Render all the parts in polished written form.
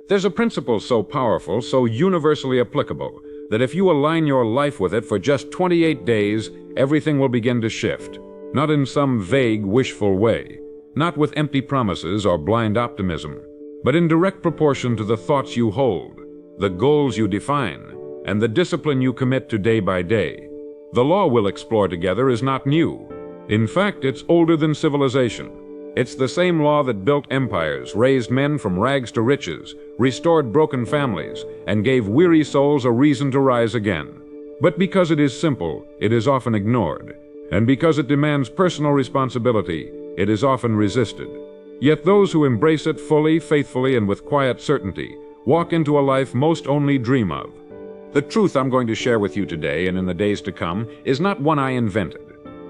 There's a principle so powerful, so universally applicable, that if you align your life with it for just 28 days, everything will begin to shift. Not in some vague, wishful way, not with empty promises or blind optimism, but in direct proportion to the thoughts you hold, the goals you define, and the discipline you commit to day by day. The law we'll explore together is not new. In fact, it's older than civilization. It's the same law that built empires, raised men from rags to riches, restored broken families, and gave weary souls a reason to rise again. But because it is simple, it is often ignored. And because it demands personal responsibility, it is often resisted. Yet those who embrace it fully, faithfully, and with quiet certainty walk into a life most only dream of. The truth I'm going to share with you today and in the days to come is not one I invented.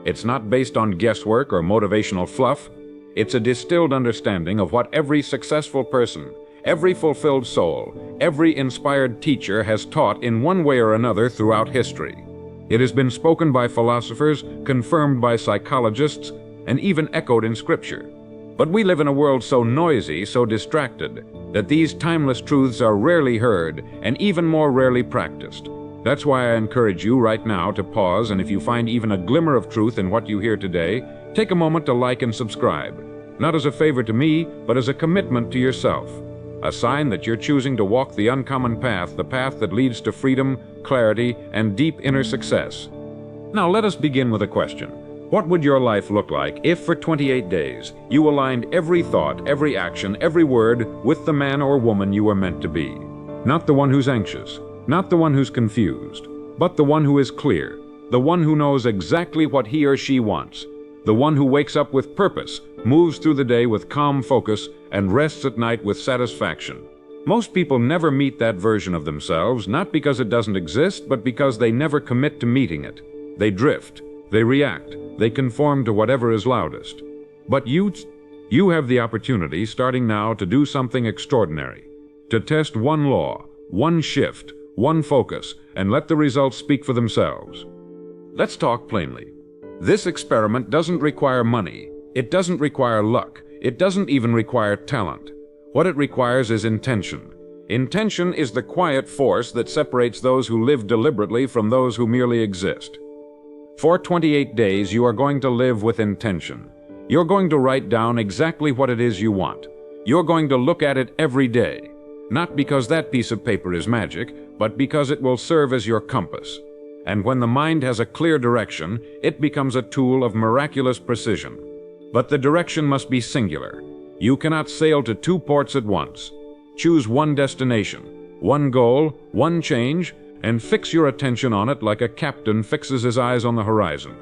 It's not based on guesswork or motivational fluff. It's a distilled understanding of what every successful person, every fulfilled soul, every inspired teacher has taught in one way or another throughout history. It has been spoken by philosophers, confirmed by psychologists, and even echoed in Scripture. But we live in a world so noisy, so distracted, that these timeless truths are rarely heard and even more rarely practiced. That's why I encourage you right now to pause, and if you find even a glimmer of truth in what you hear today, take a moment to like and subscribe, not as a favor to me, but as a commitment to yourself, a sign that you're choosing to walk the uncommon path, the path that leads to freedom, clarity, and deep inner success. Now let us begin with a question. What would your life look like if for 28 days you aligned every thought, every action, every word with the man or woman you were meant to be? Not the one who's anxious, not the one who's confused, but the one who is clear, the one who knows exactly what he or she wants, the one who wakes up with purpose, moves through the day with calm focus, and rests at night with satisfaction. Most people never meet that version of themselves, not because it doesn't exist, but because they never commit to meeting it. They drift, they react, they conform to whatever is loudest. But you have the opportunity, starting now, to do something extraordinary, to test one law, one shift, one focus, and let the results speak for themselves. Let's talk plainly. This experiment doesn't require money. It doesn't require luck. It doesn't even require talent. What it requires is intention. Intention is the quiet force that separates those who live deliberately from those who merely exist. For 28 days, you are going to live with intention. You're going to write down exactly what it is you want. You're going to look at it every day, not because that piece of paper is magic, but because it will serve as your compass. And when the mind has a clear direction, it becomes a tool of miraculous precision. But the direction must be singular. You cannot sail to two ports at once. Choose one destination, one goal, one change, and fix your attention on it like a captain fixes his eyes on the horizon.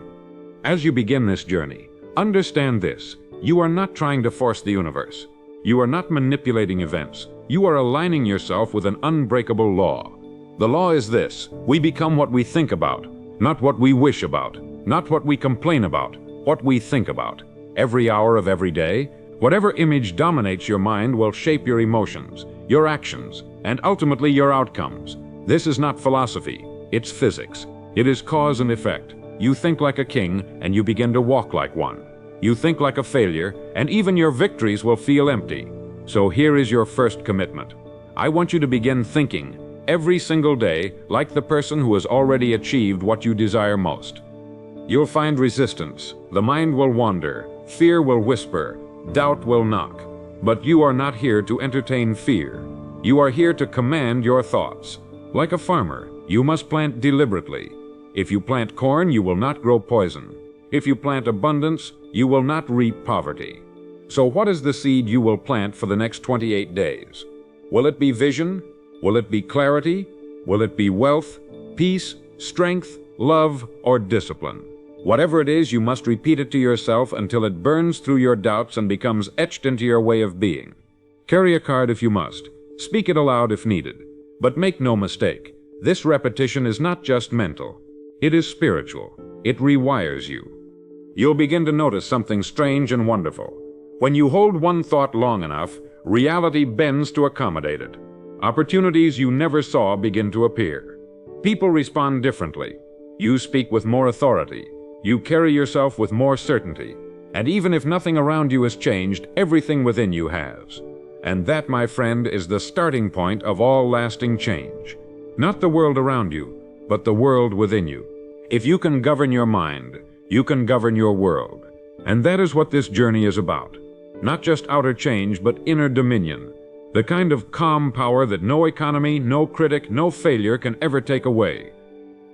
As you begin this journey, understand this: you are not trying to force the universe. You are not manipulating events. You are aligning yourself with an unbreakable law. The law is this: we become what we think about, not what we wish about, not what we complain about, what we think about. Every hour of every day, whatever image dominates your mind will shape your emotions, your actions, and ultimately your outcomes. This is not philosophy, it's physics. It is cause and effect. You think like a king, and you begin to walk like one. You think like a failure, and even your victories will feel empty. So here is your first commitment. I want you to begin thinking every single day like the person who has already achieved what you desire most. You'll find resistance. The mind will wander. Fear will whisper. Doubt will knock. But you are not here to entertain fear. You are here to command your thoughts. Like a farmer, you must plant deliberately. If you plant corn, you will not grow poison. If you plant abundance, you will not reap poverty. So what is the seed you will plant for the next 28 days? Will it be vision? Will it be clarity? Will it be wealth, peace, strength, love, or discipline? Whatever it is, you must repeat it to yourself until it burns through your doubts and becomes etched into your way of being. Carry a card if you must. Speak it aloud if needed. But make no mistake, this repetition is not just mental. It is spiritual. It rewires you. You'll begin to notice something strange and wonderful. When you hold one thought long enough, reality bends to accommodate it. Opportunities you never saw begin to appear. People respond differently. You speak with more authority. You carry yourself with more certainty. And even if nothing around you has changed, everything within you has. And that, my friend, is the starting point of all lasting change. Not the world around you, but the world within you. If you can govern your mind, you can govern your world. And that is what this journey is about. Not just outer change, but inner dominion. The kind of calm power that no economy, no critic, no failure can ever take away.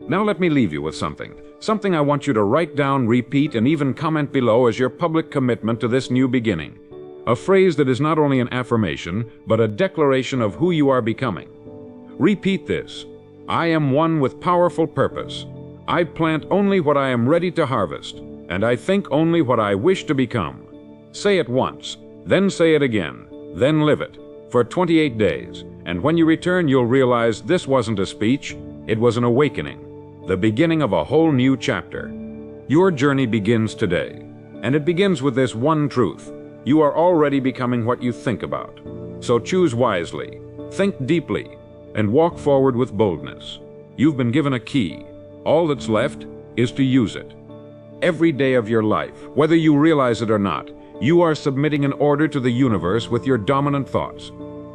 Now let me leave you with something I want you to write down, repeat, and even comment below as your public commitment to this new beginning. A phrase that is not only an affirmation, but a declaration of who you are becoming. Repeat this. I am one with powerful purpose. I plant only what I am ready to harvest, and I think only what I wish to become. Say it once, then say it again, then live it, for 28 days, and when you return you'll realize this wasn't a speech, it was an awakening, the beginning of a whole new chapter. Your journey begins today, and it begins with this one truth. You are already becoming what you think about. So choose wisely, think deeply, and walk forward with boldness. You've been given a key. All that's left is to use it. Every day of your life, whether you realize it or not, you are submitting an order to the universe with your dominant thoughts.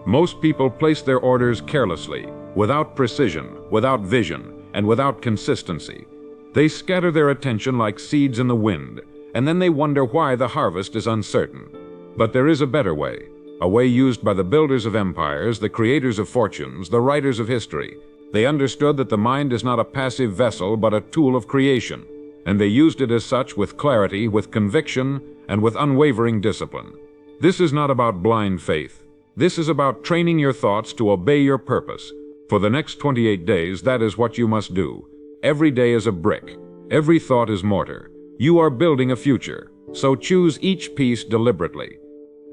Most people place their orders carelessly, without precision, without vision, and without consistency. They scatter their attention like seeds in the wind, and then they wonder why the harvest is uncertain. But there is a better way, a way used by the builders of empires, the creators of fortunes, the writers of history. They understood that the mind is not a passive vessel, but a tool of creation, and they used it as such with clarity, with conviction, and with unwavering discipline. This is not about blind faith. This is about training your thoughts to obey your purpose. For the next 28 days, that is what you must do. Every day is a brick. Every thought is mortar. You are building a future, so choose each piece deliberately.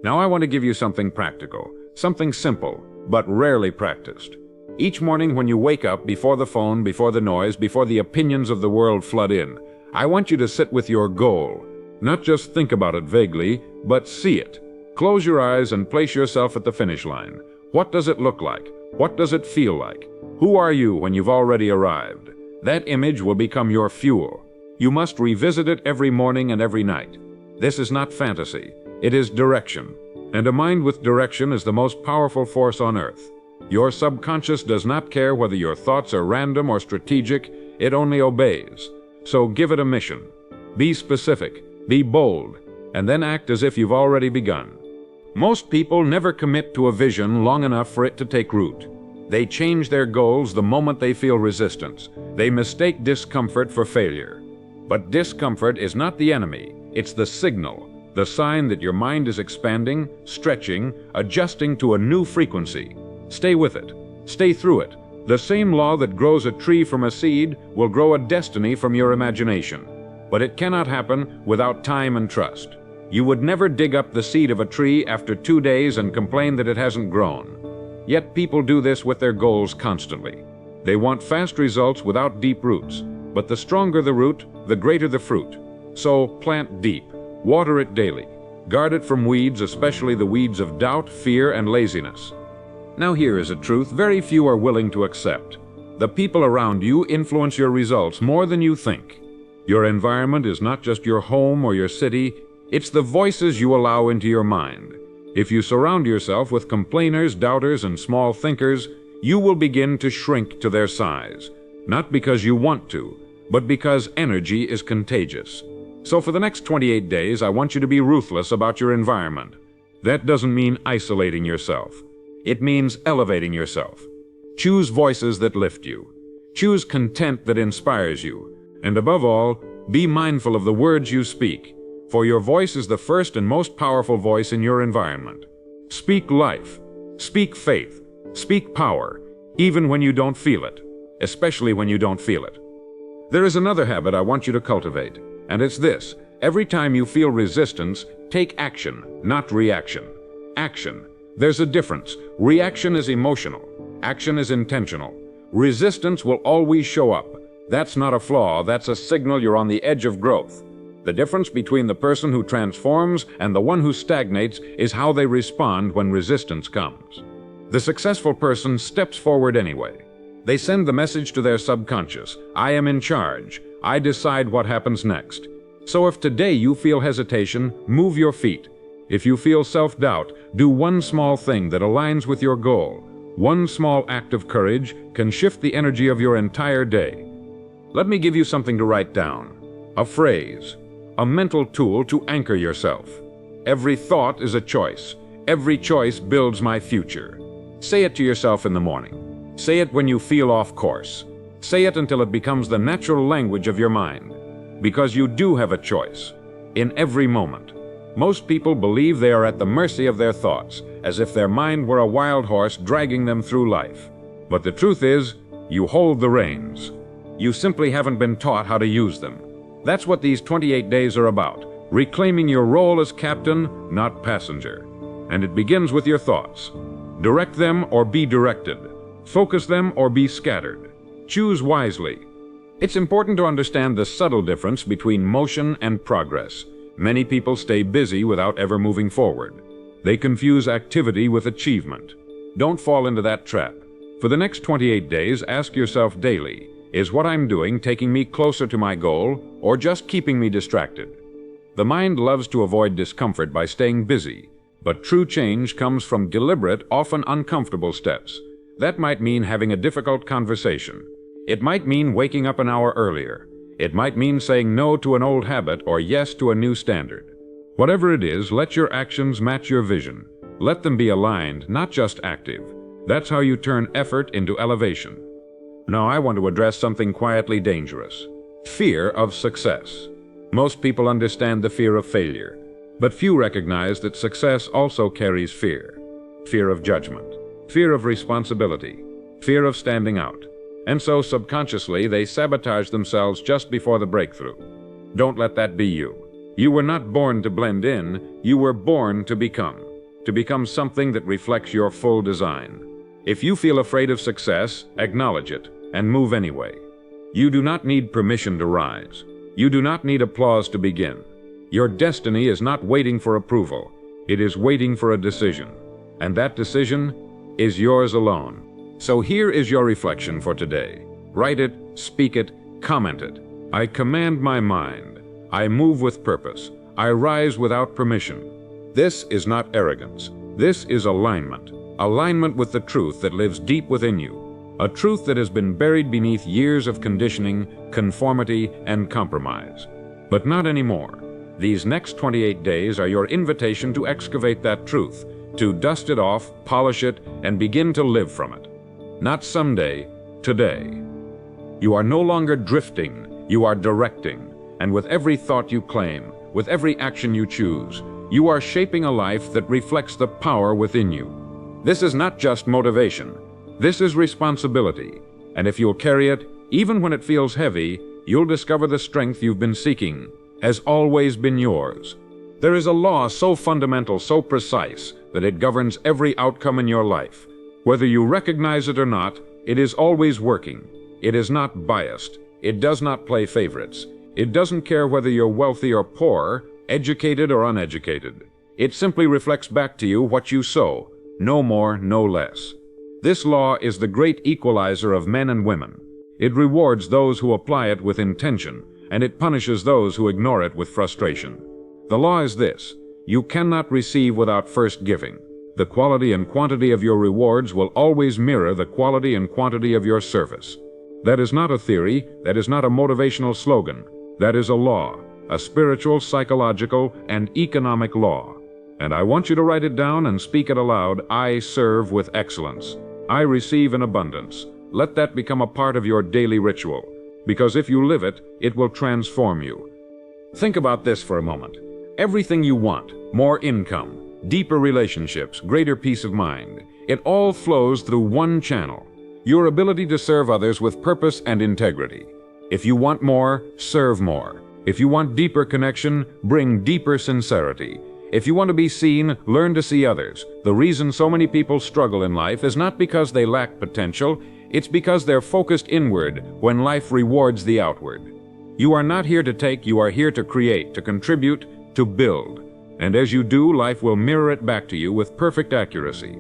Now I want to give you something practical, something simple, but rarely practiced. Each morning when you wake up, before the phone, before the noise, before the opinions of the world flood in, I want you to sit with your goal. Not just think about it vaguely, but see it. Close your eyes and place yourself at the finish line. What does it look like? What does it feel like? Who are you when you've already arrived? That image will become your fuel. You must revisit it every morning and every night. This is not fantasy. It is direction. And a mind with direction is the most powerful force on earth. Your subconscious does not care whether your thoughts are random or strategic. It only obeys. So give it a mission. Be specific. Be bold. And then act as if you've already begun. Most people never commit to a vision long enough for it to take root. They change their goals the moment they feel resistance. They mistake discomfort for failure. But discomfort is not the enemy. It's the signal. The sign that your mind is expanding, stretching, adjusting to a new frequency. Stay with it. Stay through it. The same law that grows a tree from a seed will grow a destiny from your imagination. But it cannot happen without time and trust. You would never dig up the seed of a tree after 2 days and complain that it hasn't grown. Yet people do this with their goals constantly. They want fast results without deep roots. But the stronger the root, the greater the fruit. So plant deep. Water it daily. Guard it from weeds, especially the weeds of doubt, fear, and laziness. Now here is a truth very few are willing to accept. The people around you influence your results more than you think. Your environment is not just your home or your city, it's the voices you allow into your mind. If you surround yourself with complainers, doubters, and small thinkers, you will begin to shrink to their size. Not because you want to, but because energy is contagious. So for the next 28 days, I want you to be ruthless about your environment. That doesn't mean isolating yourself. It means elevating yourself. Choose voices that lift you. Choose content that inspires you. And above all, be mindful of the words you speak, for your voice is the first and most powerful voice in your environment. Speak life. Speak faith. Speak power, even when you don't feel it, especially when you don't feel it. There is another habit I want you to cultivate. And it's this: every time you feel resistance, take action, not reaction. Action. There's a difference. Reaction is emotional. Action is intentional. Resistance will always show up. That's not a flaw, that's a signal you're on the edge of growth. The difference between the person who transforms and the one who stagnates is how they respond when resistance comes. The successful person steps forward anyway. They send the message to their subconscious: I am in charge. I decide what happens next. So if today you feel hesitation, move your feet. If you feel self-doubt, do one small thing that aligns with your goal. One small act of courage can shift the energy of your entire day. Let me give you something to write down. A phrase, a mental tool to anchor yourself. Every thought is a choice. Every choice builds my future. Say it to yourself in the morning. Say it when you feel off course. Say it until it becomes the natural language of your mind. Because you do have a choice. In every moment. Most people believe they are at the mercy of their thoughts, as if their mind were a wild horse dragging them through life. But the truth is, you hold the reins. You simply haven't been taught how to use them. That's what these 28 days are about, reclaiming your role as captain, not passenger. And it begins with your thoughts. Direct them or be directed. Focus them or be scattered. Choose wisely. It's important to understand the subtle difference between motion and progress. Many people stay busy without ever moving forward. They confuse activity with achievement. Don't fall into that trap. For the next 28 days, ask yourself daily, is what I'm doing taking me closer to my goal or just keeping me distracted? The mind loves to avoid discomfort by staying busy, but true change comes from deliberate, often uncomfortable steps. That might mean having a difficult conversation. It might mean waking up an hour earlier. It might mean saying no to an old habit or yes to a new standard. Whatever it is, let your actions match your vision. Let them be aligned, not just active. That's how you turn effort into elevation. Now I want to address something quietly dangerous. Fear of success. Most people understand the fear of failure, but few recognize that success also carries fear. Fear of judgment, fear of responsibility, fear of standing out. And so subconsciously they sabotage themselves just before the breakthrough. Don't let that be you. You were not born to blend in, you were born to become something that reflects your full design. If you feel afraid of success, acknowledge it and move anyway. You do not need permission to rise. You do not need applause to begin. Your destiny is not waiting for approval. It is waiting for a decision. And that decision is yours alone. So here is your reflection for today. Write it, speak it, comment it. I command my mind. I move with purpose. I rise without permission. This is not arrogance. This is alignment. Alignment with the truth that lives deep within you. A truth that has been buried beneath years of conditioning, conformity, and compromise. But not anymore. These next 28 days are your invitation to excavate that truth, to dust it off, polish it, and begin to live from it. Not someday, today. You are no longer drifting, you are directing. And with every thought you claim, with every action you choose, you are shaping a life that reflects the power within you. This is not just motivation. This is responsibility. And if you'll carry it, even when it feels heavy, you'll discover the strength you've been seeking has always been yours. There is a law so fundamental, so precise, that it governs every outcome in your life. Whether you recognize it or not, it is always working. It is not biased. It does not play favorites. It doesn't care whether you're wealthy or poor, educated or uneducated. It simply reflects back to you what you sow, no more, no less. This law is the great equalizer of men and women. It rewards those who apply it with intention, and it punishes those who ignore it with frustration. The law is this: you cannot receive without first giving. The quality and quantity of your rewards will always mirror the quality and quantity of your service. That is not a theory, that is not a motivational slogan. That is a law, a spiritual, psychological, and economic law. And I want you to write it down and speak it aloud. I serve with excellence. I receive in abundance. Let that become a part of your daily ritual, because if you live it, it will transform you. Think about this for a moment. Everything you want, more income, deeper relationships, greater peace of mind, it all flows through one channel: your ability to serve others with purpose and integrity. If you want more, serve more. If you want deeper connection, bring deeper sincerity. If you want to be seen, learn to see others. The reason so many people struggle in life is not because they lack potential, it's because they're focused inward when life rewards the outward. You are not here to take, you are here to create, to contribute, to build. And as you do, life will mirror it back to you with perfect accuracy.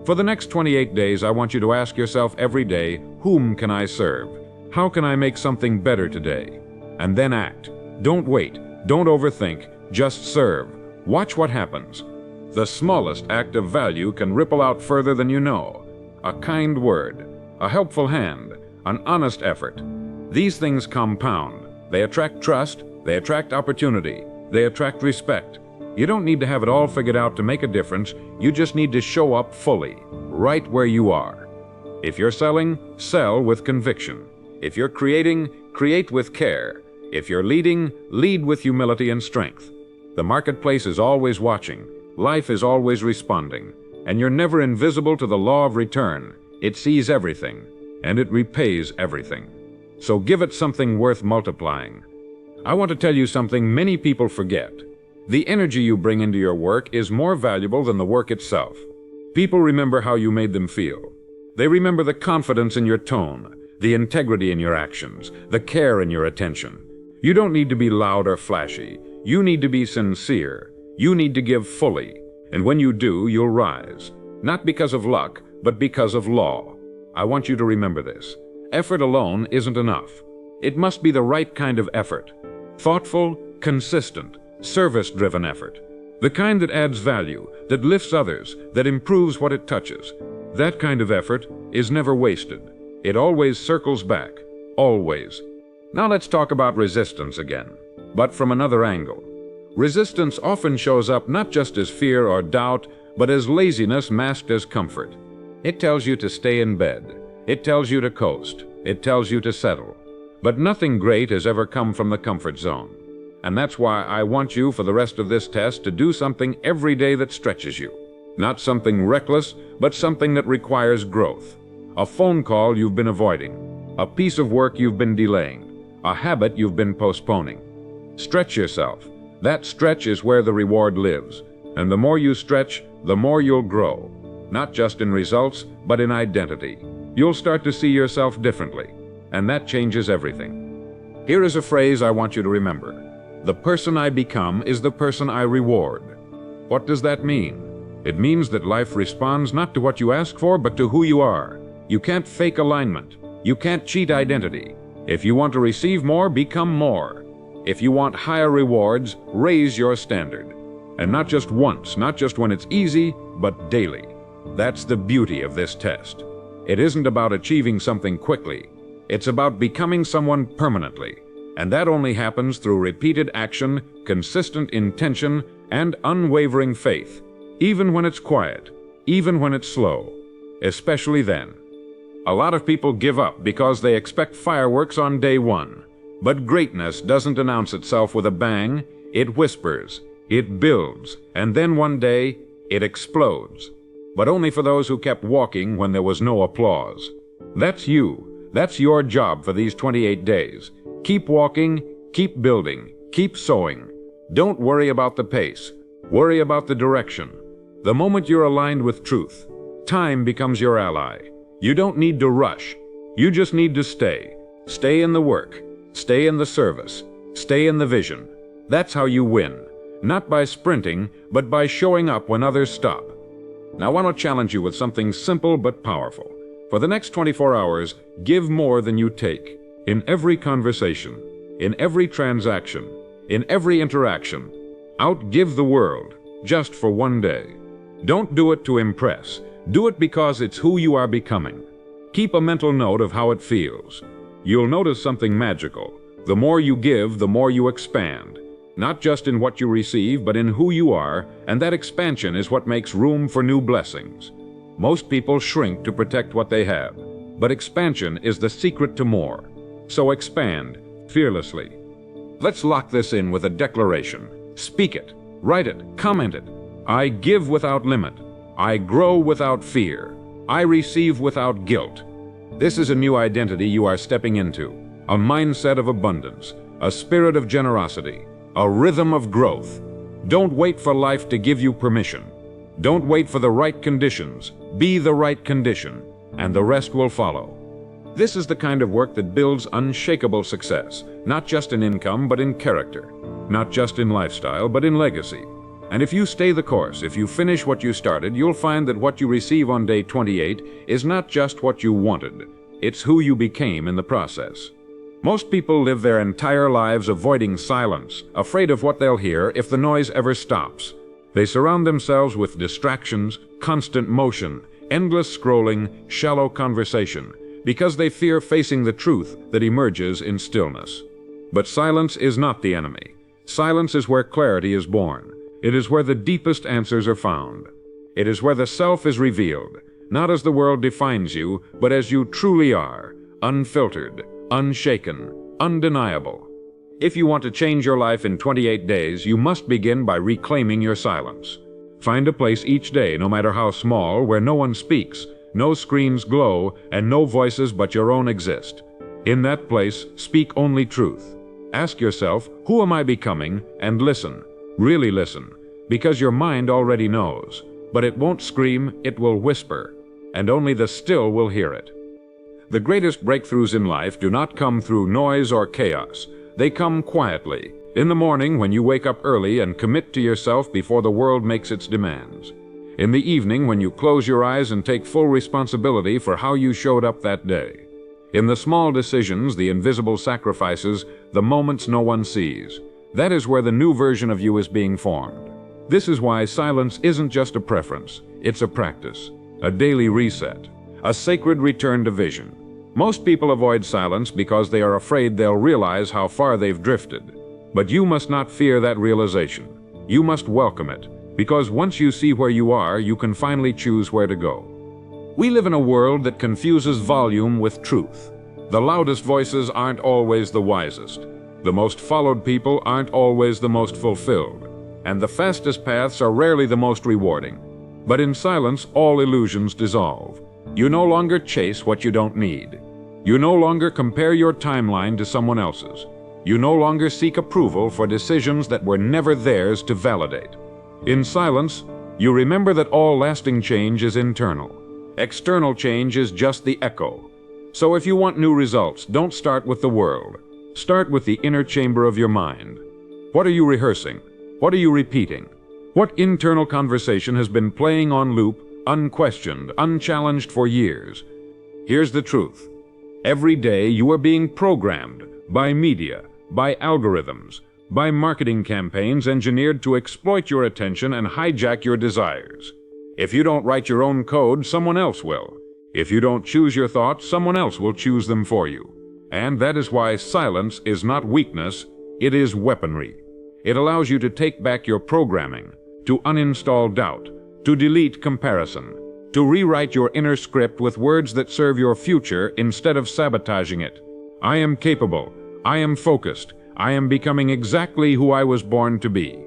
For the next 28 days, I want you to ask yourself every day, whom can I serve? How can I make something better today? And then act. Don't wait. Don't overthink. Just serve. Watch what happens. The smallest act of value can ripple out further than you know. A kind word, a helpful hand, an honest effort. These things compound. They attract trust, they attract opportunity, they attract respect. You don't need to have it all figured out to make a difference. You just need to show up fully, right where you are. If you're selling, sell with conviction. If you're creating, create with care. If you're leading, lead with humility and strength. The marketplace is always watching. Life is always responding. And you're never invisible to the law of return. It sees everything, and it repays everything. So give it something worth multiplying. I want to tell you something many people forget. The energy you bring into your work is more valuable than the work itself. People remember how you made them feel. They remember the confidence in your tone, the integrity in your actions, the care in your attention. You don't need to be loud or flashy. You need to be sincere. You need to give fully. And when you do, you'll rise. Not because of luck, but because of law. I want you to remember this. Effort alone isn't enough. It must be the right kind of effort. Thoughtful, consistent, service-driven effort. The kind that adds value, that lifts others, that improves what it touches. That kind of effort is never wasted. It always circles back. Always. Now let's talk about resistance again, but from another angle. Resistance often shows up not just as fear or doubt, but as laziness masked as comfort. It tells you to stay in bed. It tells you to coast. It tells you to settle. But nothing great has ever come from the comfort zone. And that's why I want you, for the rest of this test, to do something every day that stretches you. Not something reckless, but something that requires growth. A phone call you've been avoiding. A piece of work you've been delaying. A habit you've been postponing. Stretch yourself. That stretch is where the reward lives. And the more you stretch, the more you'll grow. Not just in results, but in identity. You'll start to see yourself differently. And that changes everything. Here is a phrase I want you to remember. The person I become is the person I reward. What does that mean? It means that life responds not to what you ask for, but to who you are. You can't fake alignment. You can't cheat identity. If you want to receive more, become more. If you want higher rewards, raise your standard. And not just once, not just when it's easy, but daily. That's the beauty of this test. It isn't about achieving something quickly. It's about becoming someone permanently. And that only happens through repeated action, consistent intention, and unwavering faith. Even when it's quiet, even when it's slow, especially then. A lot of people give up because they expect fireworks on day one. But greatness doesn't announce itself with a bang. It whispers, it builds, and then one day, it explodes. But only for those who kept walking when there was no applause. That's you. That's your job for these 28 days. Keep walking, keep building, keep sowing. Don't worry about the pace. Worry about the direction. The moment you're aligned with truth, time becomes your ally. You don't need to rush. You just need to stay. Stay in the work. Stay in the service. Stay in the vision. That's how you win. Not by sprinting, but by showing up when others stop. Now I want to challenge you with something simple but powerful. For the next 24 hours, give more than you take. In every conversation, in every transaction, in every interaction. Outgive the world, just for one day. Don't do it to impress. Do it because it's who you are becoming. Keep a mental note of how it feels. You'll notice something magical. The more you give, the more you expand. Not just in what you receive, but in who you are, and that expansion is what makes room for new blessings. Most people shrink to protect what they have, but expansion is the secret to more. So expand, fearlessly. Let's lock this in with a declaration. Speak it, write it, comment it. I give without limit. I grow without fear. I receive without guilt. This is a new identity you are stepping into. A mindset of abundance, a spirit of generosity, a rhythm of growth. Don't wait for life to give you permission. Don't wait for the right conditions. Be the right condition, and the rest will follow. This is the kind of work that builds unshakable success, not just in income, but in character. Not just in lifestyle, but in legacy. And if you stay the course, if you finish what you started, you'll find that what you receive on day 28 is not just what you wanted. It's who you became in the process. Most people live their entire lives avoiding silence, afraid of what they'll hear if the noise ever stops. They surround themselves with distractions, constant motion, endless scrolling, shallow conversation, because they fear facing the truth that emerges in stillness. But silence is not the enemy. Silence is where clarity is born. It is where the deepest answers are found. It is where the self is revealed, not as the world defines you, but as you truly are, unfiltered, unshaken, undeniable. If you want to change your life in 28 days, you must begin by reclaiming your silence. Find a place each day, no matter how small, where no one speaks, no screens glow, and no voices but your own exist. In that place, speak only truth. Ask yourself, who am I becoming? And listen. Really listen, because your mind already knows. But it won't scream, it will whisper, and only the still will hear it. The greatest breakthroughs in life do not come through noise or chaos. They come quietly, in the morning when you wake up early and commit to yourself before the world makes its demands. In the evening when you close your eyes and take full responsibility for how you showed up that day. In the small decisions, the invisible sacrifices, the moments no one sees. That is where the new version of you is being formed. This is why silence isn't just a preference, it's a practice, a daily reset, a sacred return to vision. Most people avoid silence because they are afraid they'll realize how far they've drifted. But you must not fear that realization. You must welcome it, because once you see where you are, you can finally choose where to go. We live in a world that confuses volume with truth. The loudest voices aren't always the wisest. The most followed people aren't always the most fulfilled. And the fastest paths are rarely the most rewarding. But in silence, all illusions dissolve. You no longer chase what you don't need. You no longer compare your timeline to someone else's. You no longer seek approval for decisions that were never theirs to validate. In silence, you remember that all lasting change is internal. External change is just the echo. So if you want new results, don't start with the world. Start with the inner chamber of your mind. What are you rehearsing? What are you repeating? What internal conversation has been playing on loop, unquestioned, unchallenged for years? Here's the truth. Every day you are being programmed by media, by algorithms, by marketing campaigns engineered to exploit your attention and hijack your desires. If you don't write your own code, someone else will. If you don't choose your thoughts, someone else will choose them for you. And that is why silence is not weakness, it is weaponry. It allows you to take back your programming, to uninstall doubt, to delete comparison, to rewrite your inner script with words that serve your future instead of sabotaging it. I am capable. I am focused. I am becoming exactly who I was born to be.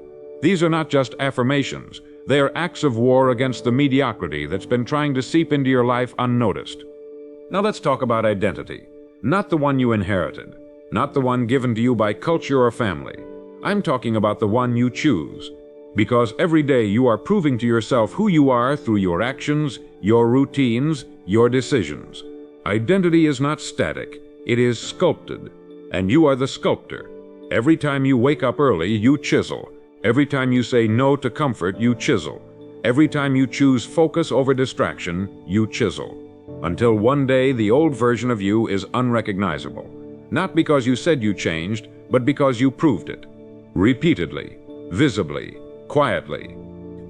These are not just affirmations. They are acts of war against the mediocrity that's been trying to seep into your life unnoticed. Now let's talk about identity. Not the one you inherited. Not the one given to you by culture or family. I'm talking about the one you choose. Because every day you are proving to yourself who you are through your actions, your routines, your decisions. Identity is not static, it is sculpted, and you are the sculptor. Every time you wake up early, you chisel. Every time you say no to comfort, you chisel. Every time you choose focus over distraction, you chisel. Until one day the old version of you is unrecognizable. Not because you said you changed, but because you proved it. Repeatedly, visibly, quietly.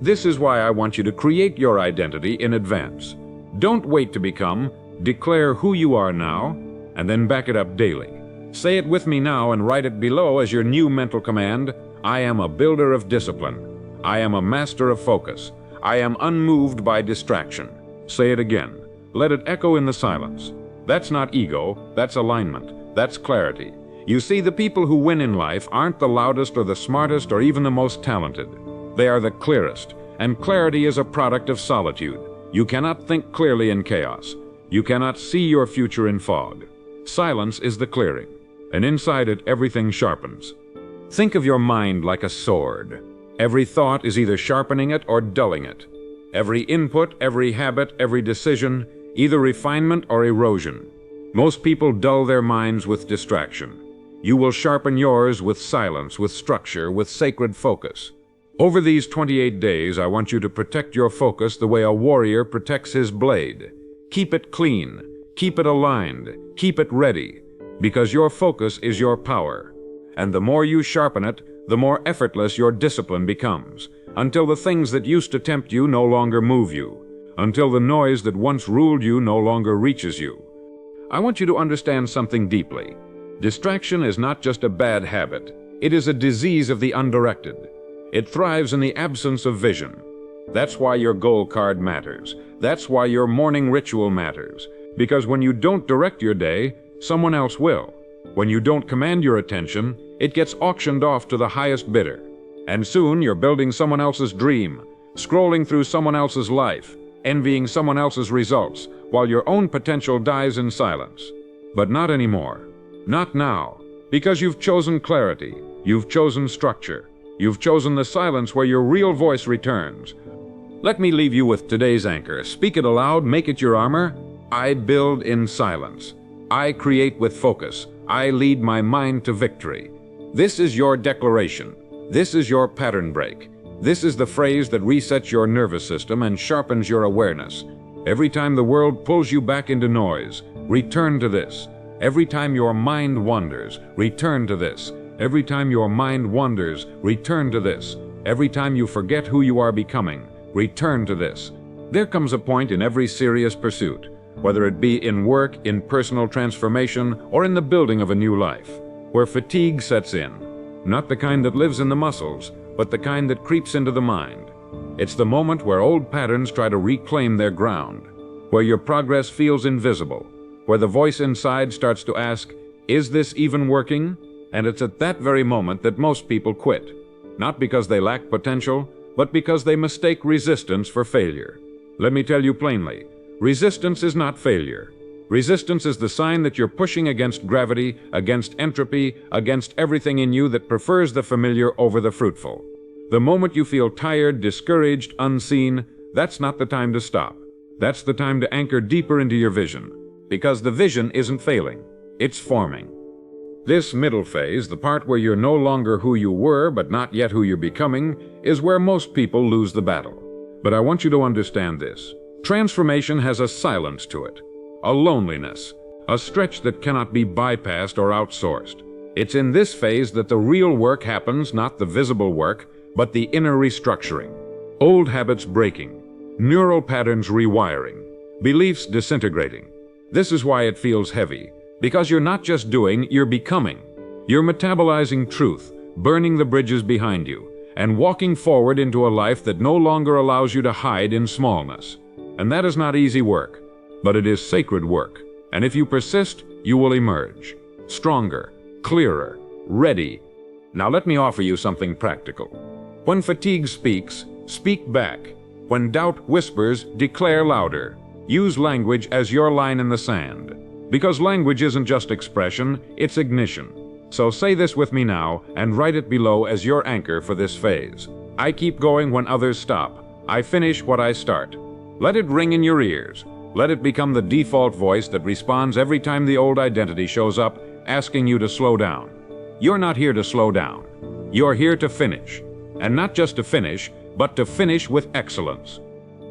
This is why I want you to create your identity in advance. Don't wait to become, declare who you are now, and then back it up daily. Say it with me now and write it below as your new mental command. I am a builder of discipline. I am a master of focus. I am unmoved by distraction. Say it again. Let it echo in the silence. That's not ego, that's alignment, that's clarity. You see, the people who win in life aren't the loudest or the smartest or even the most talented. They are the clearest, and clarity is a product of solitude. You cannot think clearly in chaos. You cannot see your future in fog. Silence is the clearing, and inside it everything sharpens. Think of your mind like a sword. Every thought is either sharpening it or dulling it. Every input, every habit, every decision, either refinement or erosion. Most people dull their minds with distraction. You will sharpen yours with silence, with structure, with sacred focus. Over these 28 days, I want you to protect your focus the way a warrior protects his blade. Keep it clean, keep it aligned, keep it ready, because your focus is your power. And the more you sharpen it, the more effortless your discipline becomes. until the things that used to tempt you no longer move you, until the noise that once ruled you no longer reaches you. I want you to understand something deeply. Distraction is not just a bad habit. It is a disease of the undirected. It thrives in the absence of vision. That's why your goal card matters. That's why your morning ritual matters. Because when you don't direct your day, someone else will. When you don't command your attention, it gets auctioned off to the highest bidder. And soon you're building someone else's dream, scrolling through someone else's life, envying someone else's results, while your own potential dies in silence. But not anymore. Not now. Because you've chosen clarity. You've chosen structure. You've chosen the silence where your real voice returns. Let me leave you with today's anchor. Speak it aloud, make it your armor. I build in silence. I create with focus. I lead my mind to victory. This is your declaration. This is your pattern break. This is the phrase that resets your nervous system and sharpens your awareness. Every time the world pulls you back into noise, return to this. Every time your mind wanders, return to this. Every time your mind wanders, return to this. Every time you forget who you are becoming, return to this. There comes a point in every serious pursuit, whether it be in work, in personal transformation, or in the building of a new life, where fatigue sets in. Not the kind that lives in the muscles, but the kind that creeps into the mind. It's the moment where old patterns try to reclaim their ground, where your progress feels invisible, where the voice inside starts to ask, is this even working? And it's at that very moment that most people quit, not because they lack potential, but because they mistake resistance for failure. Let me tell you plainly, resistance is not failure. Resistance is the sign that you're pushing against gravity, against entropy, against everything in you that prefers the familiar over the fruitful. The moment you feel tired, discouraged, unseen, that's not the time to stop. That's the time to anchor deeper into your vision. Because the vision isn't failing, it's forming. This middle phase, the part where you're no longer who you were but not yet who you're becoming, is where most people lose the battle. But I want you to understand this. Transformation has a silence to it. A loneliness, a stretch that cannot be bypassed or outsourced. It's in this phase that the real work happens, not the visible work, but the inner restructuring. Old habits breaking, neural patterns rewiring, beliefs disintegrating. This is why it feels heavy, because you're not just doing, you're becoming. You're metabolizing truth, burning the bridges behind you, and walking forward into a life that no longer allows you to hide in smallness. And that is not easy work. But it is sacred work, and if you persist, you will emerge. Stronger, clearer, ready. Now let me offer you something practical. When fatigue speaks, speak back. When doubt whispers, declare louder. Use language as your line in the sand. Because language isn't just expression, it's ignition. So say this with me now, and write it below as your anchor for this phase. I keep going when others stop. I finish what I start. Let it ring in your ears. Let it become the default voice that responds every time the old identity shows up, asking you to slow down. You're not here to slow down. You're here to finish. And not just to finish, but to finish with excellence.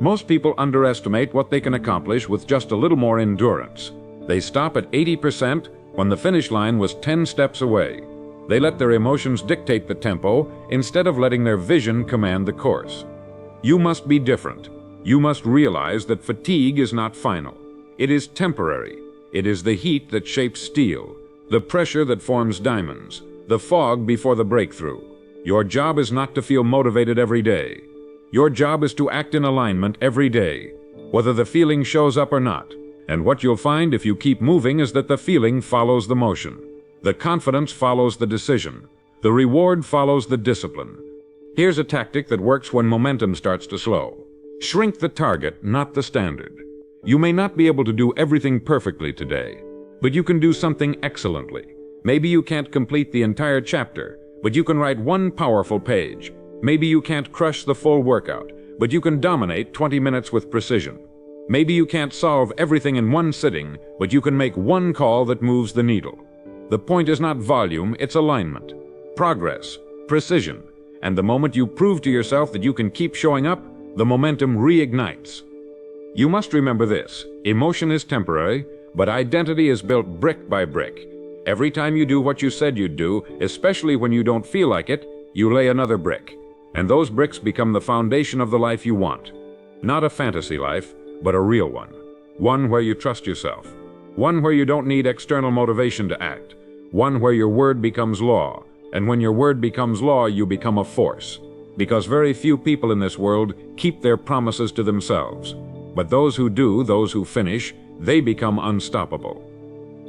Most people underestimate what they can accomplish with just a little more endurance. They stop at 80% when the finish line was 10 steps away. They let their emotions dictate the tempo instead of letting their vision command the course. You must be different. You must realize that fatigue is not final. It is temporary. It is the heat that shapes steel, the pressure that forms diamonds, the fog before the breakthrough. Your job is not to feel motivated every day. Your job is to act in alignment every day, whether the feeling shows up or not. And what you'll find if you keep moving is that the feeling follows the motion. The confidence follows the decision. The reward follows the discipline. Here's a tactic that works when momentum starts to slow. Shrink the target, not the standard. You may not be able to do everything perfectly today, but you can do something excellently. Maybe you can't complete the entire chapter, but you can write one powerful page. Maybe you can't crush the full workout, but you can dominate 20 minutes with precision. Maybe you can't solve everything in one sitting, but you can make one call that moves the needle. The point is not volume, it's alignment, progress, precision. And the moment you prove to yourself that you can keep showing up, the momentum reignites. You must remember this: emotion is temporary, but identity is built brick by brick. Every time you do what you said you'd do, especially when you don't feel like it, you lay another brick. And those bricks become the foundation of the life you want. Not a fantasy life, but a real one. One where you trust yourself. One where you don't need external motivation to act. One where your word becomes law. And when your word becomes law, you become a force. Because very few people in this world keep their promises to themselves. But those who do, those who finish, they become unstoppable.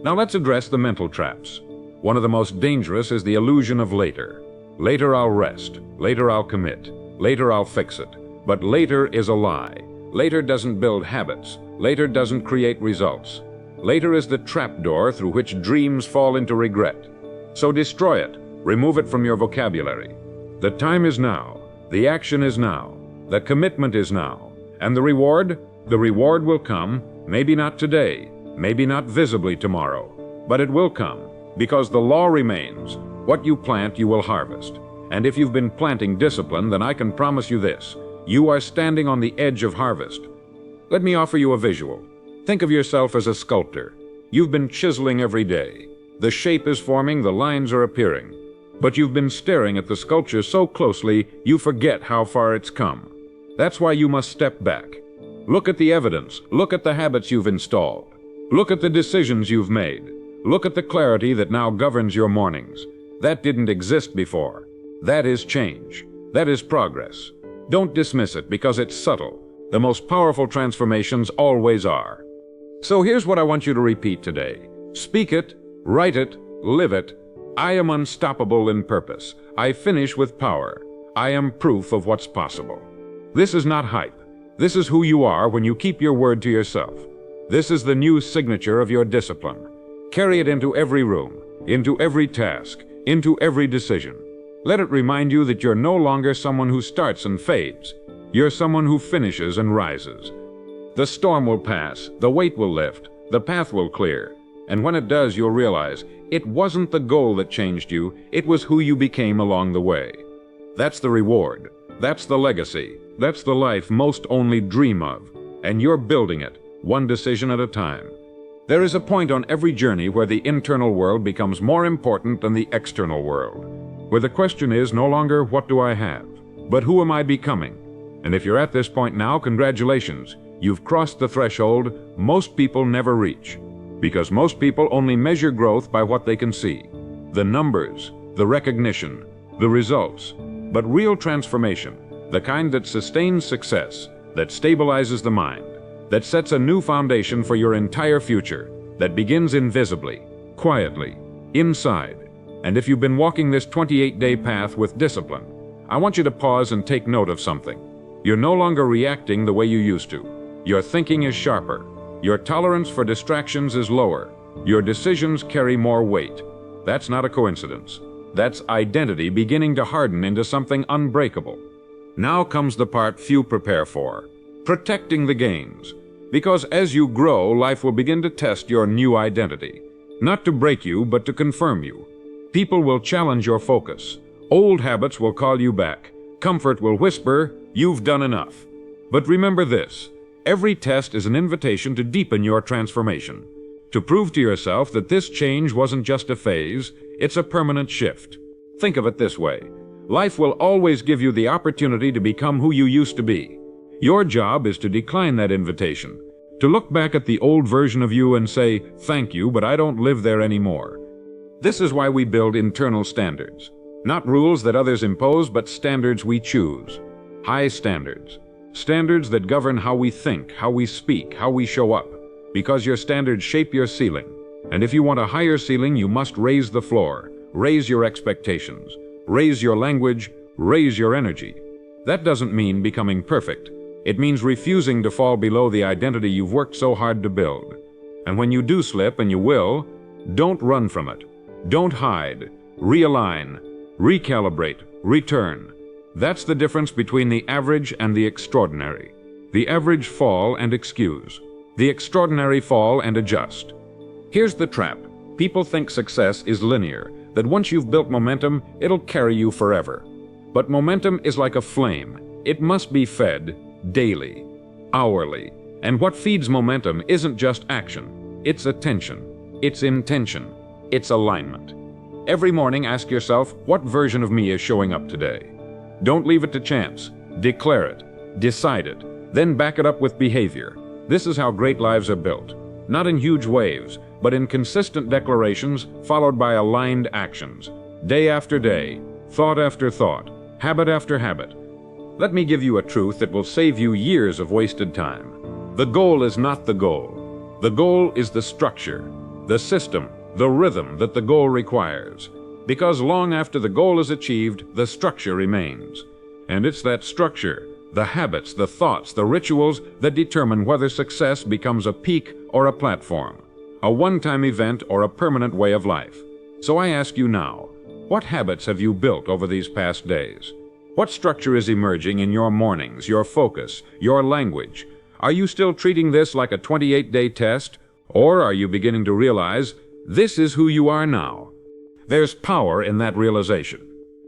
Now let's address the mental traps. One of the most dangerous is the illusion of later. Later I'll rest. Later I'll commit. Later I'll fix it. But later is a lie. Later doesn't build habits. Later doesn't create results. Later is the trapdoor through which dreams fall into regret. So destroy it. Remove it from your vocabulary. The time is now. The action is now. The commitment is now. And the reward? The reward will come, maybe not today, maybe not visibly tomorrow, but it will come, because the law remains. What you plant, you will harvest. And if you've been planting discipline, then I can promise you this: you are standing on the edge of harvest. Let me offer you a visual. Think of yourself as a sculptor. You've been chiseling every day. The shape is forming, the lines are appearing. But you've been staring at the sculpture so closely, you forget how far it's come. That's why you must step back. Look at the evidence. Look at the habits you've installed. Look at the decisions you've made. Look at the clarity that now governs your mornings. That didn't exist before. That is change. That is progress. Don't dismiss it because it's subtle. The most powerful transformations always are. So here's what I want you to repeat today. Speak it, write it, live it. I am unstoppable in purpose. I finish with power. I am proof of what's possible. This is not hype. This is who you are when you keep your word to yourself. This is the new signature of your discipline. Carry it into every room, into every task, into every decision. Let it remind you that you're no longer someone who starts and fades. You're someone who finishes and rises. The storm will pass, the weight will lift, the path will clear. And when it does, you'll realize it wasn't the goal that changed you, it was who you became along the way. That's the reward. That's the legacy. That's the life most only dream of. And you're building it, one decision at a time. There is a point on every journey where the internal world becomes more important than the external world. Where the question is no longer what do I have, but who am I becoming? And if you're at this point now, congratulations. You've crossed the threshold most people never reach. Because most people only measure growth by what they can see. The numbers, the recognition, the results. But real transformation, the kind that sustains success, that stabilizes the mind, that sets a new foundation for your entire future, that begins invisibly, quietly, inside. And if you've been walking this 28-day path with discipline, I want you to pause and take note of something. You're no longer reacting the way you used to. Your thinking is sharper. Your tolerance for distractions is lower. Your decisions carry more weight. That's not a coincidence. That's identity beginning to harden into something unbreakable. Now comes the part few prepare for: protecting the gains. Because as you grow, life will begin to test your new identity. Not to break you, but to confirm you. People will challenge your focus. Old habits will call you back. Comfort will whisper, "You've done enough." But remember this. Every test is an invitation to deepen your transformation, to prove to yourself that this change wasn't just a phase, it's a permanent shift. Think of it this way. Life will always give you the opportunity to become who you used to be. Your job is to decline that invitation, to look back at the old version of you and say, "Thank you, but I don't live there anymore." This is why we build internal standards. Not rules that others impose, but standards we choose. High standards. Standards that govern how we think, how we speak, how we show up. Because your standards shape your ceiling. And if you want a higher ceiling, you must raise the floor, raise your expectations, raise your language, raise your energy. That doesn't mean becoming perfect. It means refusing to fall below the identity you've worked so hard to build. And when you do slip, and you will, don't run from it. Don't hide. Realign. Recalibrate. Return. That's the difference between the average and the extraordinary. The average fall and excuse. The extraordinary fall and adjust. Here's the trap. People think success is linear, that once you've built momentum, it'll carry you forever. But momentum is like a flame. It must be fed daily, hourly. And what feeds momentum isn't just action. It's attention. It's intention. It's alignment. Every morning ask yourself, what version of me is showing up today? Don't leave it to chance. Declare it. Decide it. Then back it up with behavior. This is how great lives are built. Not in huge waves, but in consistent declarations followed by aligned actions. Day after day, thought after thought, habit after habit. Let me give you a truth that will save you years of wasted time. The goal is not the goal. The goal is the structure, the system, the rhythm that the goal requires. Because long after the goal is achieved, the structure remains. And it's that structure, the habits, the thoughts, the rituals that determine whether success becomes a peak or a platform, a one-time event or a permanent way of life. So I ask you now, what habits have you built over these past days? What structure is emerging in your mornings, your focus, your language? Are you still treating this like a 28-day test? Or are you beginning to realize this is who you are now? There's power in that realization.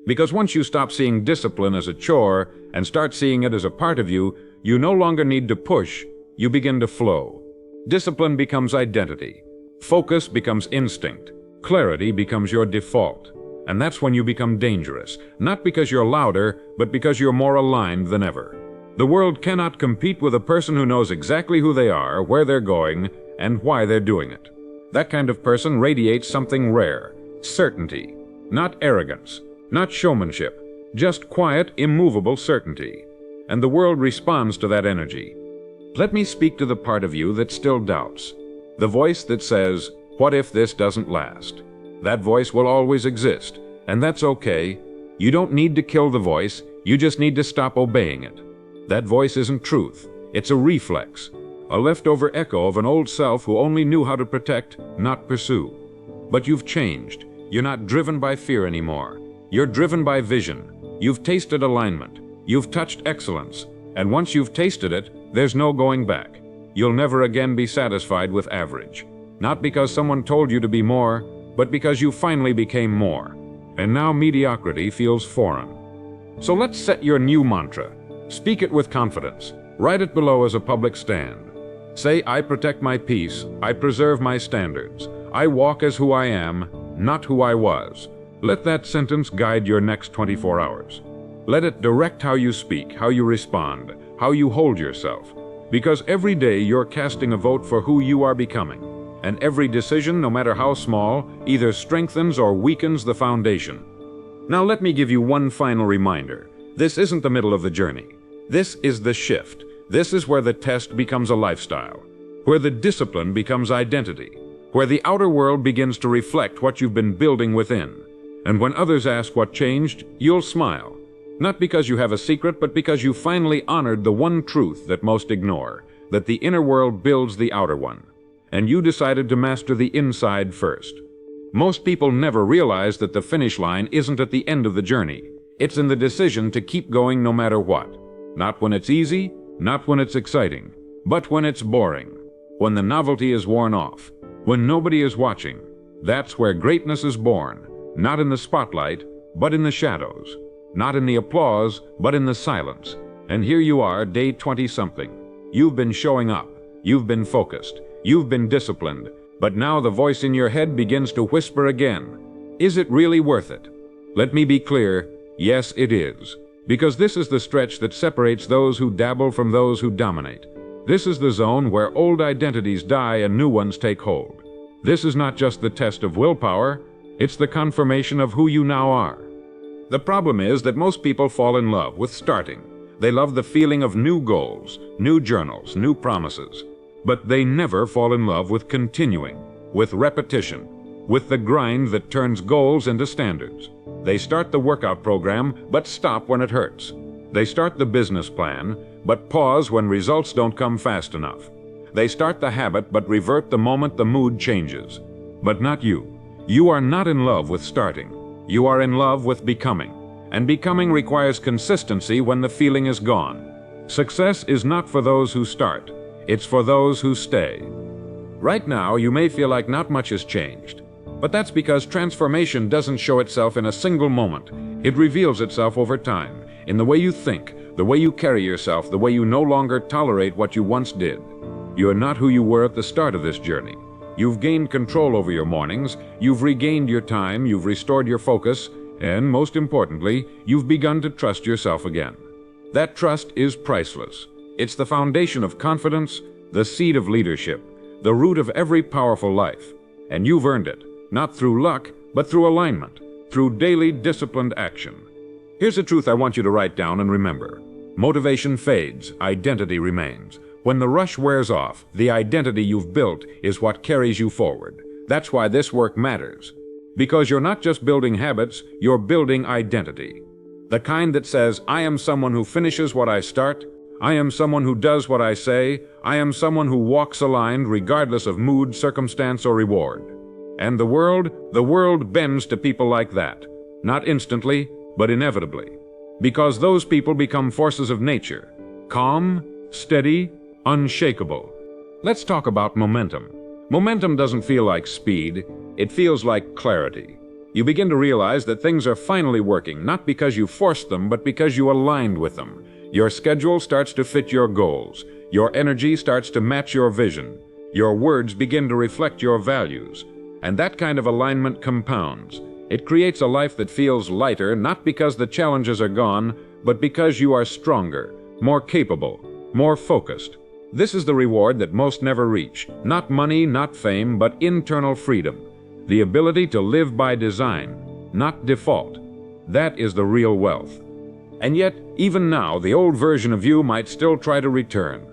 Because once you stop seeing discipline as a chore and start seeing it as a part of you, you no longer need to push, you begin to flow. Discipline becomes identity. Focus becomes instinct. Clarity becomes your default. And that's when you become dangerous, not because you're louder, but because you're more aligned than ever. The world cannot compete with a person who knows exactly who they are, where they're going, and why they're doing it. That kind of person radiates something rare, certainty, not arrogance, not showmanship, just quiet, immovable certainty. And the world responds to that energy. Let me speak to the part of you that still doubts. The voice that says, "What if this doesn't last?" That voice will always exist, and that's okay. You don't need to kill the voice, you just need to stop obeying it. That voice isn't truth, it's a reflex, a leftover echo of an old self who only knew how to protect, not pursue. But you've changed. You're not driven by fear anymore. You're driven by vision. You've tasted alignment. You've touched excellence. And once you've tasted it, there's no going back. You'll never again be satisfied with average. Not because someone told you to be more, but because you finally became more. And now mediocrity feels foreign. So let's set your new mantra. Speak it with confidence. Write it below as a public stand. Say, "I protect my peace. I preserve my standards. I walk as who I am, not who I was." Let that sentence guide your next 24 hours. Let it direct how you speak, how you respond, how you hold yourself. Because every day you're casting a vote for who you are becoming. And every decision, no matter how small, either strengthens or weakens the foundation. Now let me give you one final reminder. This isn't the middle of the journey. This is the shift. This is where the test becomes a lifestyle, where the discipline becomes identity, where the outer world begins to reflect what you've been building within. And when others ask what changed, you'll smile. Not because you have a secret, but because you finally honored the one truth that most ignore, that the inner world builds the outer one. And you decided to master the inside first. Most people never realize that the finish line isn't at the end of the journey. It's in the decision to keep going no matter what. Not when it's easy, not when it's exciting, but when it's boring. When the novelty is worn off, when nobody is watching. That's where greatness is born. Not in the spotlight, but in the shadows. Not in the applause, but in the silence. And here you are, day 20-something. You've been showing up. You've been focused. You've been disciplined. But now the voice in your head begins to whisper again. Is it really worth it? Let me be clear. Yes, it is. Because this is the stretch that separates those who dabble from those who dominate. This is the zone where old identities die and new ones take hold. This is not just the test of willpower. It's the confirmation of who you now are. The problem is that most people fall in love with starting. They love the feeling of new goals, new journals, new promises. But they never fall in love with continuing, with repetition, with the grind that turns goals into standards. They start the workout program, but stop when it hurts. They start the business plan, but pause when results don't come fast enough. They start the habit, but revert the moment the mood changes. But not you. You are not in love with starting. You are in love with becoming. And becoming requires consistency when the feeling is gone. Success is not for those who start. It's for those who stay. Right now, you may feel like not much has changed. But that's because transformation doesn't show itself in a single moment. It reveals itself over time, in the way you think, the way you carry yourself, the way you no longer tolerate what you once did. You are not who you were at the start of this journey. You've gained control over your mornings, you've regained your time, you've restored your focus, And most importantly, you've begun to trust yourself again. That trust is priceless. It's the foundation of confidence, the seed of leadership, the root of every powerful life. And you've earned it, not through luck, but through alignment, through daily disciplined action. Here's a truth I want you to write down and remember. Motivation fades, identity remains. When the rush wears off, the identity you've built is what carries you forward. That's why this work matters. Because you're not just building habits, you're building identity. The kind that says, I am someone who finishes what I start, I am someone who does what I say, I am someone who walks aligned regardless of mood, circumstance, or reward. And the world bends to people like that. Not instantly, but inevitably. Because those people become forces of nature. Calm, steady, unshakable. Let's talk about momentum. Momentum doesn't feel like speed, it feels like clarity. You begin to realize that things are finally working, not because you forced them, but because you aligned with them. Your schedule starts to fit your goals. Your energy starts to match your vision. Your words begin to reflect your values. And that kind of alignment compounds. It creates a life that feels lighter, not because the challenges are gone, but because you are stronger, more capable, more focused. This is the reward that most never reach. Not money, not fame, but internal freedom. The ability to live by design, not default. That is the real wealth. And yet, even now, the old version of you might still try to return.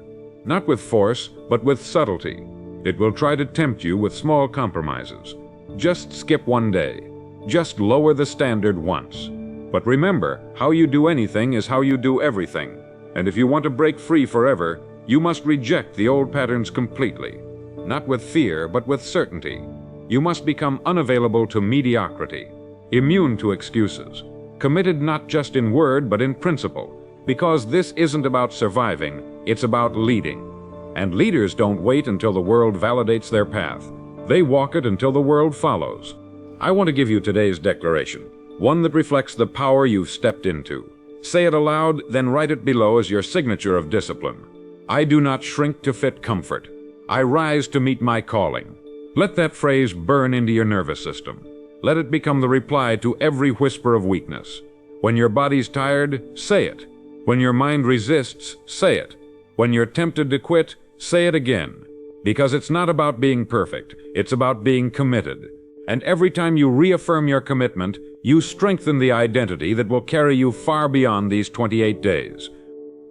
Not with force, but with subtlety. It will try to tempt you with small compromises. Just skip one day. Just lower the standard once. But remember, how you do anything is how you do everything. And if you want to break free forever, you must reject the old patterns completely. Not with fear, but with certainty. You must become unavailable to mediocrity, immune to excuses, committed not just in word, but in principle. Because this isn't about surviving, it's about leading. And leaders don't wait until the world validates their path. They walk it until the world follows. I want to give you today's declaration, one that reflects the power you've stepped into. Say it aloud, then write it below as your signature of discipline. I do not shrink to fit comfort. I rise to meet my calling. Let that phrase burn into your nervous system. Let it become the reply to every whisper of weakness. When your body's tired, say it. When your mind resists, say it. When you're tempted to quit, say it again. Because it's not about being perfect, it's about being committed. And every time you reaffirm your commitment, you strengthen the identity that will carry you far beyond these 28 days.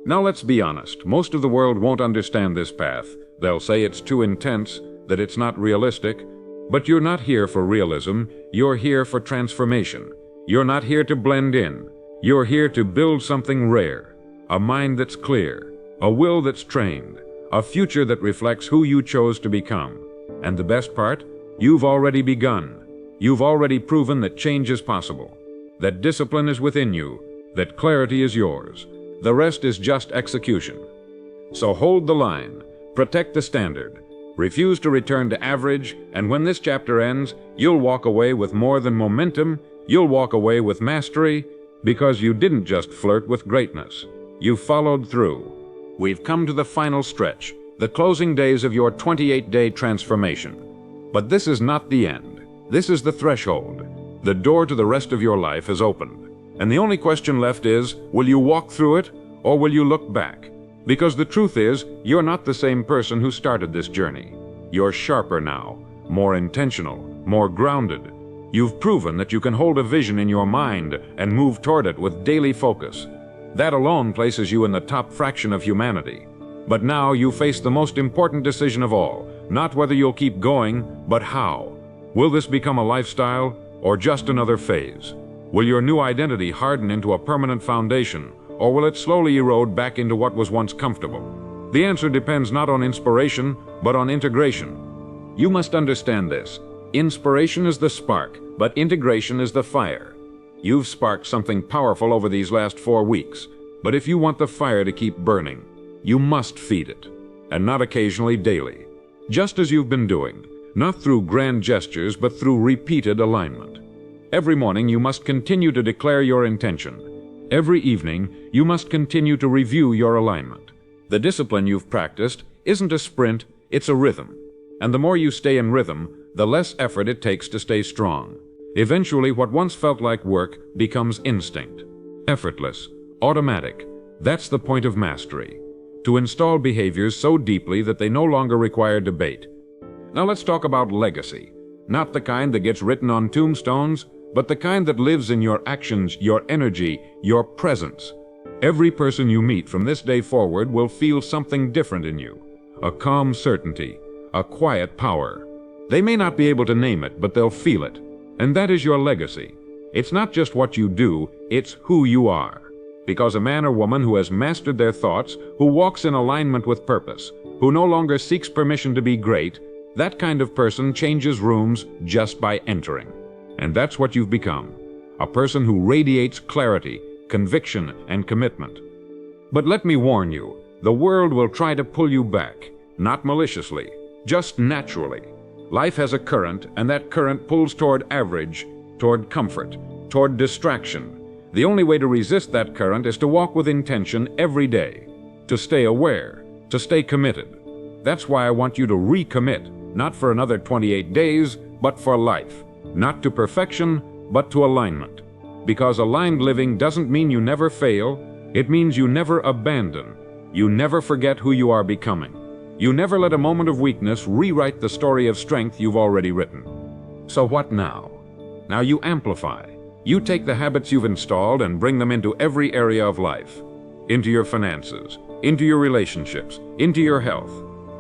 Now let's be honest, most of the world won't understand this path. They'll say it's too intense, that it's not realistic. But you're not here for realism, you're here for transformation. You're not here to blend in. You're here to build something rare. A mind that's clear, a will that's trained, a future that reflects who you chose to become. And the best part? You've already begun. You've already proven that change is possible, that discipline is within you, that clarity is yours. The rest is just execution. So hold the line, protect the standard, refuse to return to average, and when this chapter ends, you'll walk away with more than momentum, you'll walk away with mastery, because you didn't just flirt with greatness. You followed through. We've come to the final stretch, the closing days of your 28-day transformation. But this is not the end. This is the threshold. The door to the rest of your life is opened. And the only question left is, will you walk through it, or will you look back? Because the truth is, you're not the same person who started this journey. You're sharper now, more intentional, more grounded. You've proven that you can hold a vision in your mind and move toward it with daily focus. That alone places you in the top fraction of humanity. But now you face the most important decision of all, not whether you'll keep going, but how. Will this become a lifestyle, or just another phase? Will your new identity harden into a permanent foundation, or will it slowly erode back into what was once comfortable? The answer depends not on inspiration, but on integration. You must understand this. Inspiration is the spark, but integration is the fire. You've sparked something powerful over these last 4 weeks, but if you want the fire to keep burning, you must feed it, and not occasionally daily. Just as you've been doing, not through grand gestures, but through repeated alignment. Every morning you must continue to declare your intention. Every evening you must continue to review your alignment. The discipline you've practiced isn't a sprint, it's a rhythm. And the more you stay in rhythm, the less effort it takes to stay strong. Eventually, what once felt like work becomes instinct. Effortless, automatic. That's the point of mastery. To install behaviors so deeply that they no longer require debate. Now let's talk about legacy. Not the kind that gets written on tombstones, but the kind that lives in your actions, your energy, your presence. Every person you meet from this day forward will feel something different in you. A calm certainty, a quiet power. They may not be able to name it, but they'll feel it. And that is your legacy. It's not just what you do, it's who you are. Because a man or woman who has mastered their thoughts, who walks in alignment with purpose, who no longer seeks permission to be great, that kind of person changes rooms just by entering. And that's what you've become. A person who radiates clarity, conviction, and commitment. But let me warn you, the world will try to pull you back, not maliciously, just naturally. Life has a current, and that current pulls toward average, toward comfort, toward distraction. The only way to resist that current is to walk with intention every day, to stay aware, to stay committed. That's why I want you to recommit, not for another 28 days, but for life. Not to perfection, but to alignment. Because aligned living doesn't mean you never fail, it means you never abandon. You never forget who you are becoming. You never let a moment of weakness rewrite the story of strength you've already written. So what now? Now you amplify. You take the habits you've installed and bring them into every area of life. Into your finances, into your relationships, into your health,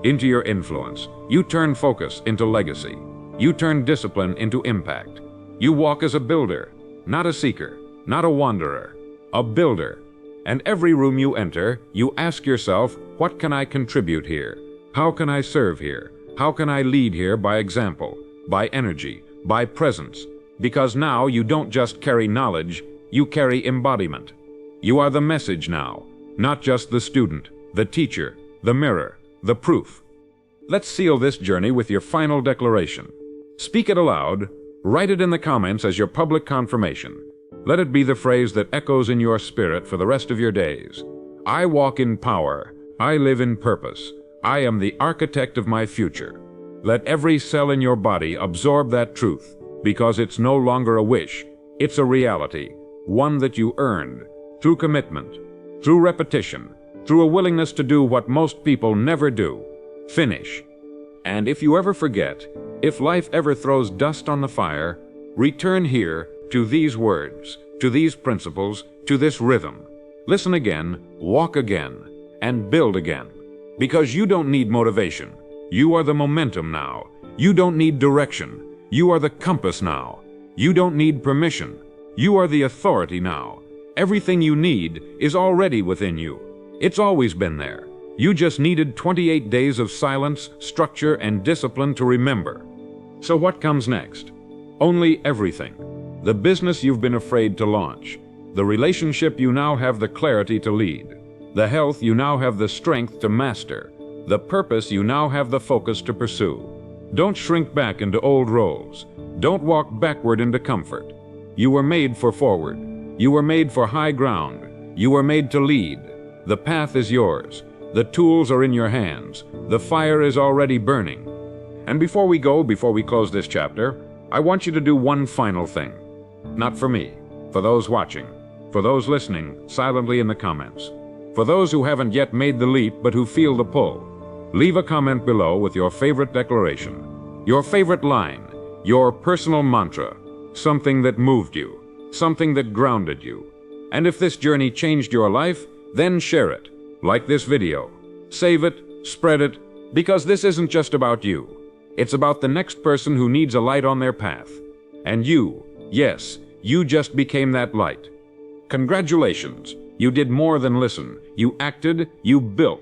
into your influence. You turn focus into legacy. You turn discipline into impact. You walk as a builder, not a seeker, not a wanderer, a builder. And every room you enter, you ask yourself, what can I contribute here? How can I serve here? How can I lead here by example, by energy, by presence? Because now you don't just carry knowledge, you carry embodiment. You are the message now, not just the student, the teacher, the mirror, the proof. Let's seal this journey with your final declaration. Speak it aloud, write it in the comments as your public confirmation. Let it be the phrase that echoes in your spirit for the rest of your days. I walk in power. I live in purpose. I am the architect of my future. Let every cell in your body absorb that truth, because it's no longer a wish. It's a reality, one that you earned, through commitment, through repetition, through a willingness to do what most people never do. Finish. And if you ever forget, if life ever throws dust on the fire, return here to these words, to these principles, to this rhythm. Listen again, walk again, and build again. Because you don't need motivation. You are the momentum now. You don't need direction. You are the compass now. You don't need permission. You are the authority now. Everything you need is already within you. It's always been there. You just needed 28 days of silence, structure, and discipline to remember. So what comes next? Only everything. The business you've been afraid to launch. The relationship you now have the clarity to lead. The health you now have the strength to master. The purpose you now have the focus to pursue. Don't shrink back into old roles. Don't walk backward into comfort. You were made for forward. You were made for high ground. You were made to lead. The path is yours. The tools are in your hands. The fire is already burning. And before we close this chapter, I want you to do one final thing. Not for me, for those watching, for those listening silently in the comments, for those who haven't yet made the leap but who feel the pull. Leave a comment below with your favorite declaration, your favorite line, your personal mantra, something that moved you, something that grounded you. And if this journey changed your life, then share it. Like this video. Save it, spread it, because this isn't just about you. It's about the next person who needs a light on their path. And you, yes, you just became that light. Congratulations. You did more than listen. You acted, you built.